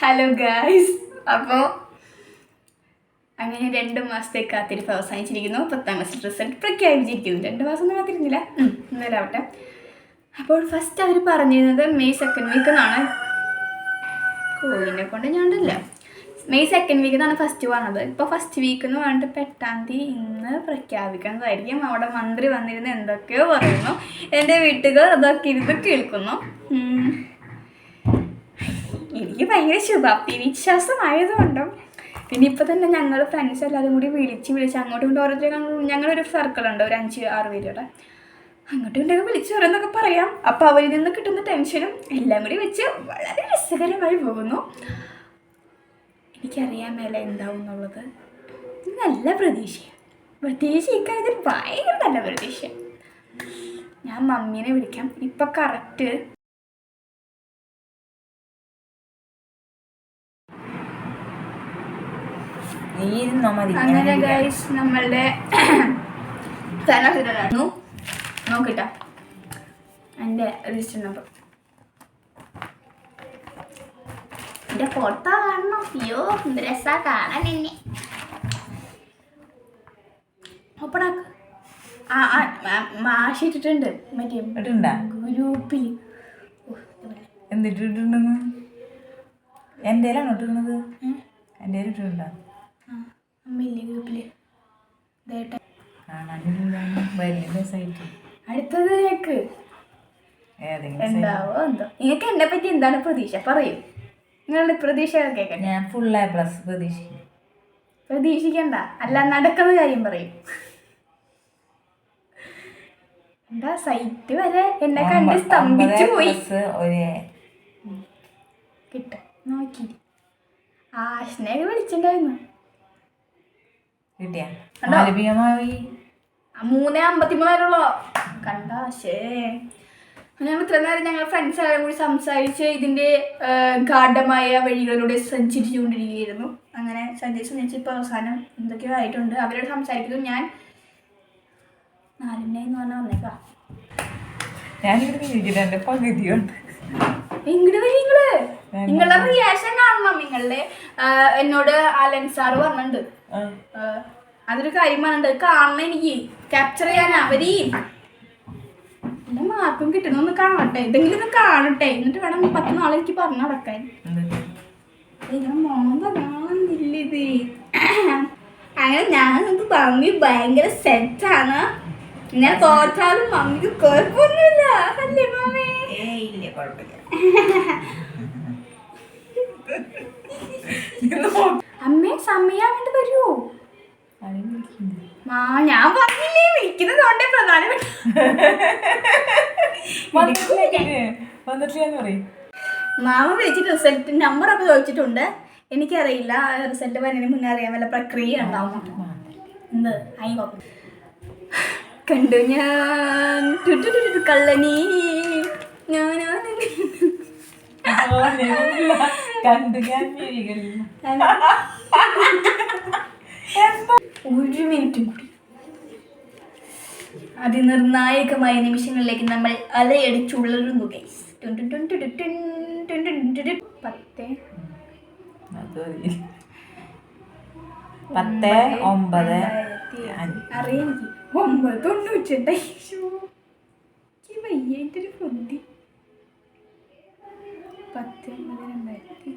Hello guys. അപ്പോൾ അങ്ങനെ 2 മാസത്തെ കാത്തിരിപ്പ് അവസാനിച്ചിരിക്കുന്നു. 10ാം ക്ലാസ് റിസൾട്ട് പ്രഖ്യാപിച്ചിരിക്കുന്നു. 2 മാസമൊന്നും കാത്തിരുന്നില്ല, ഇന്നലാവട്ടെ. അപ്പോൾ ഫസ്റ്റ് അവർ പറഞ്ഞിരുന്നത് മെയ് 2nd വീക്ക് എന്നാണ്. കോവിഡിനെ കൊണ്ട് ഞാനില്ല. മെയ് 2nd വീക്ക് എന്നാണ് ഫസ്റ്റ് പറഞ്ഞത്. ഇപ്പോൾ ഫസ്റ്റ് വീക്ക് എന്ന് പറഞ്ഞിട്ട് 8ാം തീയതി ഇന്ന് പ്രഖ്യാപിക്കുന്നതായിരിക്കും. അവിടെ മന്ത്രി വന്നിരുന്ന് എന്തൊക്കെയോ പറയുന്നു. എൻ്റെ വീട്ടുകാർ അതൊക്കെ ഇരുന്ന് കേൾക്കുന്നു. എനിക്ക് ഭയങ്കര ശുഭാപ്തി വിശ്വാസമായതുകൊണ്ടും പിന്നെ ഇപ്പോൾ തന്നെ ഞങ്ങൾ ഫ്രണ്ട്സ് എല്ലാവരും കൂടി വിളിച്ച് അങ്ങോട്ടും ഇങ്ങോട്ടും ഓരോരുത്തരും ഞങ്ങളൊരു സർക്കിളുണ്ട്, ഒരു 5-6 പേരുടെ. അങ്ങോട്ടും ഇങ്ങോട്ടൊക്കെ വിളിച്ച് ഓരോന്നൊക്കെ പറയാം. അപ്പോൾ അവരിൽ നിന്ന് കിട്ടുന്ന ടെൻഷനും എല്ലാം കൂടി വെച്ച് വളരെ രസകരമായി പോകുന്നു. എനിക്കറിയാൻ മേലെ എന്താവും എന്നുള്ളത്. നല്ല പ്രതീക്ഷ ഇക്കാര്യത്തിൽ ഭയങ്കര നല്ല പ്രതീക്ഷ. ഞാൻ മമ്മീനെ വിളിക്കാം. ഇപ്പം കറക്റ്റ് അങ്ങനെ ഗൈസ് നമ്മളുടെ നോക്കിട്ടാ എൻ്റെ രജിസ്റ്റർ നമ്പർ, എൻ്റെ ഫോട്ടോ കാണണം. അയ്യോ എന്ത് രസാ കാണാൻ. എന്നെ ഓപ്പണാക്ക്. മാഷിട്ടിട്ടുണ്ട് മറ്റേ ഗ്രൂപ്പിൽ. എന്തിട്ടിട്ടുണ്ടെന്ന് എൻ്റെ ഇട്ടിട്ടുള്ളത്? എൻ്റെ ഇട്ടിട്ടുണ്ടോ? അമ്മയില്ലേ ഗ്രൂപ്പില്? അടുത്തത് നിനക്ക് എന്താവോ എന്തോ. നിങ്ങൾക്ക് എന്നെ പറ്റി എന്താണ് പ്രതീക്ഷ പറയൂ. നിങ്ങളുടെ പ്രതീക്ഷ കേൾക്കട്ടെ. ഞാൻ ഫുൾ A+ പ്രതീക്ഷിക്കണ്ട, അല്ല നടക്കുന്ന കാര്യം പറയും. എന്താ സൈറ്റ് വരെ എന്നെ കണ്ട് സ്തംഭിച്ചു പോയി. കിട്ടും നോക്കി. ആശ്നയൊക്കെ വിളിച്ചിട്ടുണ്ടായിരുന്നു. 3:53 കണ്ടാ. ഞങ്ങൾ ഇത്ര നേരം ഞങ്ങൾ ഫ്രണ്ട്സ് എല്ലാവരും കൂടി സംസാരിച്ച് ഇതിൻ്റെ ഗാഢമായ വഴികളിലൂടെ സഞ്ചരിച്ചുകൊണ്ടിരിക്കുകയായിരുന്നു. അങ്ങനെ സഞ്ചരിച്ച് ഇപ്പോൾ അവസാനം എന്തൊക്കെയോ ആയിട്ടുണ്ട്. അവരോട് സംസാരിക്കുന്നു. ഞാൻ 4 എന്ന് പറഞ്ഞാൽ വന്നേക്കാം. ഇങ്ങോട്ട് വരീ. നിങ്ങളുടെ റിയാക്ഷൻ കാണണം. നിങ്ങളുടെ എന്നോട് അലൻ സാറ് പറഞ്ഞിട്ടുണ്ട്, അതൊരു കാര്യം പറഞ്ഞിട്ടുണ്ട്. കാണണം, എനിക്ക് ക്യാപ്ചർ ചെയ്യാൻ. അവരീ എൻ്റെ മാർക്കും കിട്ടണമെന്ന് കാണട്ടെ, എന്തെങ്കിലും ഒന്ന് കാണട്ടെ, എന്നിട്ട് വേണം 10 നാളെ എനിക്ക് പറഞ്ഞു നടക്കാൻ. മോന്നില്ലിത് അങ്ങനെ ഞാൻ മമ്മി ഭയങ്കര സെറ്റാണ്. ഞാൻ തോറ്റാലും മമ്മിക്ക് കുഴപ്പമൊന്നുമില്ല. അല്ലേ മമ്മി? ഇല്ല, കുഴപ്പമില്ല. അമ്മേ സമയാണ്ട് വരുമോ? ഞാൻ പറഞ്ഞില്ലേ വിളിക്കുന്നത് കൊണ്ടേ പ്രധാനപ്പെട്ട. മാമ വിളിച്ചിട്ട് റിസൾട്ട് നമ്പർ ഒക്കെ ചോദിച്ചിട്ടുണ്ട്. എനിക്കറിയില്ല, റിസൾട്ട് വരുന്നതിന് മുന്നേ അറിയാൻ വല്ല പ്രക്രിയ ഉണ്ടാവും. എന്ത് ആയിക്കോ കണ്ടു ഞാൻ കള്ളനീ ഒരു മിനിറ്റും കൂടി. അതിനിർണായകമായ നിമിഷങ്ങളിലേക്ക് നമ്മൾ അലയടിച്ചുള്ളൊരുന്നു ഗൈസ്. 10/9/98 വയ്യായിട്ടൊരു ബുദ്ധി. 10/9/2043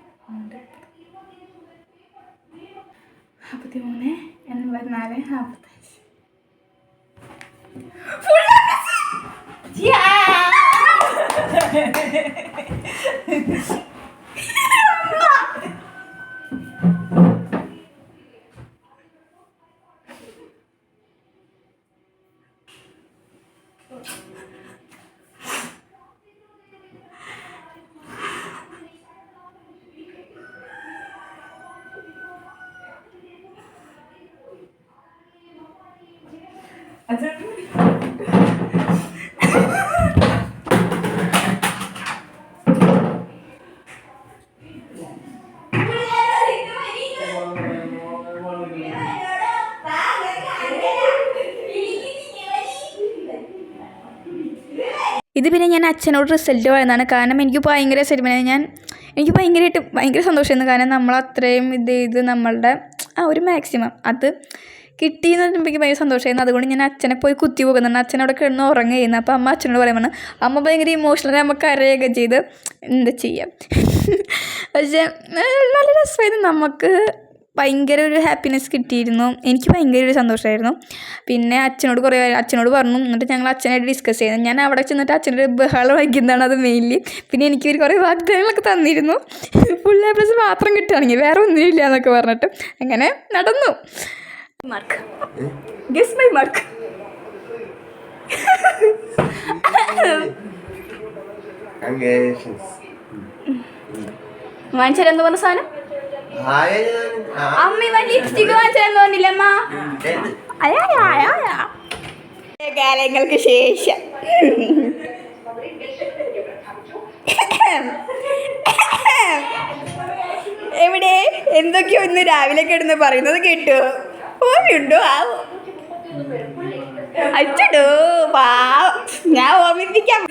ഇത് പിന്നെ ഞാൻ അച്ഛനോട് റിസൾട്ട് പറയുന്നതാണ്. കാരണം എനിക്ക് ഭയങ്കര എക്സൈറ്റ്മെൻറ്റ്. ഞാൻ എനിക്ക് ഭയങ്കര സന്തോഷമായിരുന്നു. കാരണം നമ്മളത്രയും ഇത് ചെയ്ത് നമ്മളുടെ ഒരു മാക്സിമം അത് കിട്ടിയെന്ന് പറയുമ്പോൾ എനിക്ക് ഭയങ്കര സന്തോഷമായിരുന്നു. അതുകൊണ്ട് ഞാൻ അച്ഛനെ പോയി കുത്തി പോകുന്നുണ്ട്. അച്ഛനവിടെ കിടന്ന് ഉറങ്ങുകയായിരുന്നു. അപ്പോൾ അമ്മ അച്ഛനോട് പറയാൻ അമ്മ ഭയങ്കര ഇമോഷണൽ, നമുക്ക് കരയൊക്കെ ചെയ്ത് എന്താ ചെയ്യാം. പക്ഷേ നല്ല രസമായിരുന്നു. നമുക്ക് ഭയങ്കര ഒരു ഹാപ്പിനെസ് കിട്ടിയിരുന്നു. എനിക്ക് ഭയങ്കര ഒരു സന്തോഷമായിരുന്നു. പിന്നെ അച്ഛനോട് പറഞ്ഞു. എന്നിട്ട് ഞങ്ങൾ അച്ഛനായിട്ട് ഡിസ്കസ് ചെയ്തു. ഞാൻ അവിടെ ചെന്നിട്ട് അച്ഛനൊരു ബഹളം വയ്ക്കുന്നതാണ് അത് മെയിൻലി. പിന്നെ എനിക്ക് കുറേ വാഗ്ദാനങ്ങളൊക്കെ തന്നിരുന്നു. ഫുൾ A+ മാത്രം കിട്ടുകയാണെങ്കിൽ വേറെ ഒന്നുമില്ല എന്നൊക്കെ പറഞ്ഞിട്ട് അങ്ങനെ നടന്നു. Mark guess my mark. വാങ്ങിച്ചാലെന്ന് പറഞ്ഞ സാധനം അമ്മ ലിപ്സ്റ്റിക് വാങ്ങിച്ചാലെന്ന് പറഞ്ഞില്ല അമ്മ. കാലങ്ങൾക്ക് ശേഷം എവിടെ എന്തൊക്കെയോ ഇന്ന് രാവിലെ കിടന്ന് പറയുന്നത് കേട്ടോ. ഓർമ്മയുണ്ടോ? അച്ചടോ ഞാൻ ഓർമ്മിപ്പിക്കാം.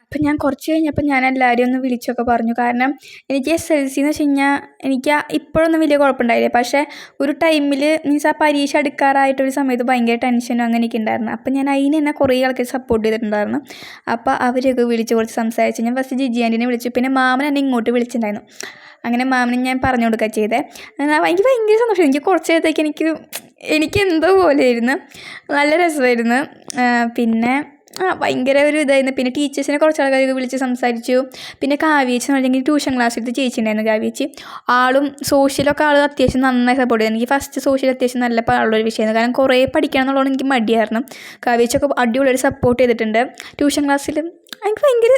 അപ്പം ഞാൻ കുറച്ച് കഴിഞ്ഞപ്പോൾ ഞാൻ എല്ലാവരെയും ഒന്ന് വിളിച്ചൊക്കെ പറഞ്ഞു. കാരണം എനിക്ക് SLC എന്ന് വെച്ച് കഴിഞ്ഞാൽ എനിക്ക് ഇപ്പോഴൊന്നും വലിയ കുഴപ്പമുണ്ടായില്ല. പക്ഷേ ഒരു ടൈമിൽ മീൻസ് ആ പരീക്ഷ അടുക്കാറായിട്ടൊരു സമയത്ത് ഭയങ്കര ടെൻഷനും അങ്ങനെയൊക്കെ ഉണ്ടായിരുന്നു. അപ്പം ഞാൻ അതിന് തന്നെ കുറേ ആൾക്കാർ സപ്പോർട്ട് ചെയ്തിട്ടുണ്ടായിരുന്നു. അപ്പോൾ അവരെയൊക്കെ വിളിച്ച് കുറച്ച് സംസാരിച്ച് ഞാൻ ഫസ്റ്റ് ജിജി ആൻറ്റിനെ വിളിച്ചു. പിന്നെ മാമൻ എന്നെ ഇങ്ങോട്ട് വിളിച്ചിട്ടുണ്ടായിരുന്നു. അങ്ങനെ മാമനെ ഞാൻ പറഞ്ഞു കൊടുക്കുക ചെയ്തേ. എനിക്ക് ഭയങ്കര സന്തോഷം. എനിക്ക് കുറച്ച് നേരത്തേക്ക് എനിക്ക് എന്തോ പോലെയായിരുന്നു. നല്ല രസമായിരുന്നു. പിന്നെ ഭയങ്കര ഒരു ഇതായിരുന്നു. പിന്നെ ടീച്ചേഴ്സിനെ കുറച്ച് ആൾക്കാരൊക്കെ വിളിച്ച് സംസാരിച്ചു. പിന്നെ കാവ്യേച്ചി എന്ന് പറഞ്ഞെങ്കിൽ ട്യൂഷൻ ക്ലാസ് എടുത്ത് ചേച്ചി ഉണ്ടായിരുന്നു. കാവ്യേച്ചി സോഷ്യലൊക്കെ അത്യാവശ്യം നന്നായി സപ്പോർട്ട് ചെയ്തു. എനിക്ക് ഫസ്റ്റ് സോഷ്യൽ അത്യാവശ്യം നല്ല പാടുള്ളൊരു വിഷയമായിരുന്നു. കാരണം കുറേ പഠിക്കണം എന്നുള്ളത് എനിക്ക് മടിയായിരുന്നു. കാവ്യേച്ചിയൊക്കെ അടിപൊളിയായിട്ട് സപ്പോർട്ട് ചെയ്തിട്ടുണ്ട്. ട്യൂഷൻ ക്ലാസ്സിൽ എനിക്ക് ഭയങ്കര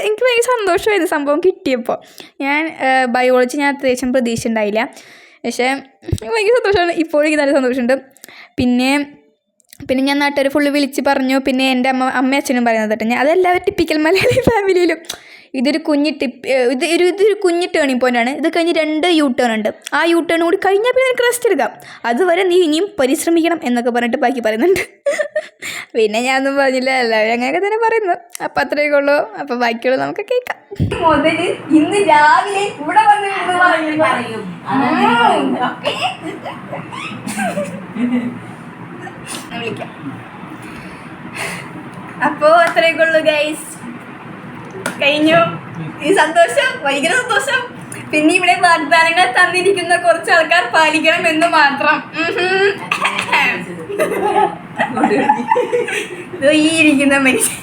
സന്തോഷമായിരുന്നു സംഭവം കിട്ടിയപ്പോൾ. ബയോളജി ഞാൻ അത്യാവശ്യം പ്രതീക്ഷ ഉണ്ടായില്ല. പക്ഷേ ഭയങ്കര സന്തോഷമാണ്. ഇപ്പോഴും എനിക്ക് നല്ല സന്തോഷമുണ്ട്. പിന്നെ ഞാൻ നാട്ടുകാർ ഫുള്ള് വിളിച്ച് പറഞ്ഞു. പിന്നെ എൻ്റെ അമ്മയും അച്ഛനും പറയുന്നത് കേട്ടോ. അതെല്ലാവരും ടിപ്പിക്കൽ മലയാളി ഫാമിലിയിലും ഇതൊരു കുഞ്ഞ് ടേണിംഗ് പോയിൻ്റാണ്. ഇത് കഴിഞ്ഞ് 2 U-ടേൺ ഉണ്ട്. ആ U-ടേൺ കൂടി കഴിഞ്ഞാൽ പിന്നെ എനിക്ക് റെസ്റ്റ് എടുക്കാം. അതുവരെ നീ ഇനിയും പരിശ്രമിക്കണം എന്നൊക്കെ പറഞ്ഞിട്ട് ബാക്കി പറയുന്നുണ്ട്. പിന്നെ ഞാനൊന്നും പറഞ്ഞില്ല. എല്ലാവരും അങ്ങനെയൊക്കെ തന്നെ പറയുന്നു. അപ്പം അത്രയൊക്കെ ഉള്ളൂ. അപ്പം ബാക്കിയുള്ളൂ നമുക്ക് കേൾക്കാം. മുതൽ ഇന്ന് രാവിലെ ഇവിടെ വന്ന് വിളിക്കാം. അപ്പോൾ അത്രയൊക്കെ ഉള്ളൂ ഗൈസ്. കഴിഞ്ഞു. ഈ സന്തോഷം ഭയങ്കര സന്തോഷം. പിന്നെ ഇവിടെ വാഗ്ദാനങ്ങൾ തന്നിരിക്കുന്ന കുറച്ച് ആൾക്കാർ പാലിക്കണം എന്ന് മാത്രം. ഈ ഇരിക്കുന്ന മനുഷ്യൻ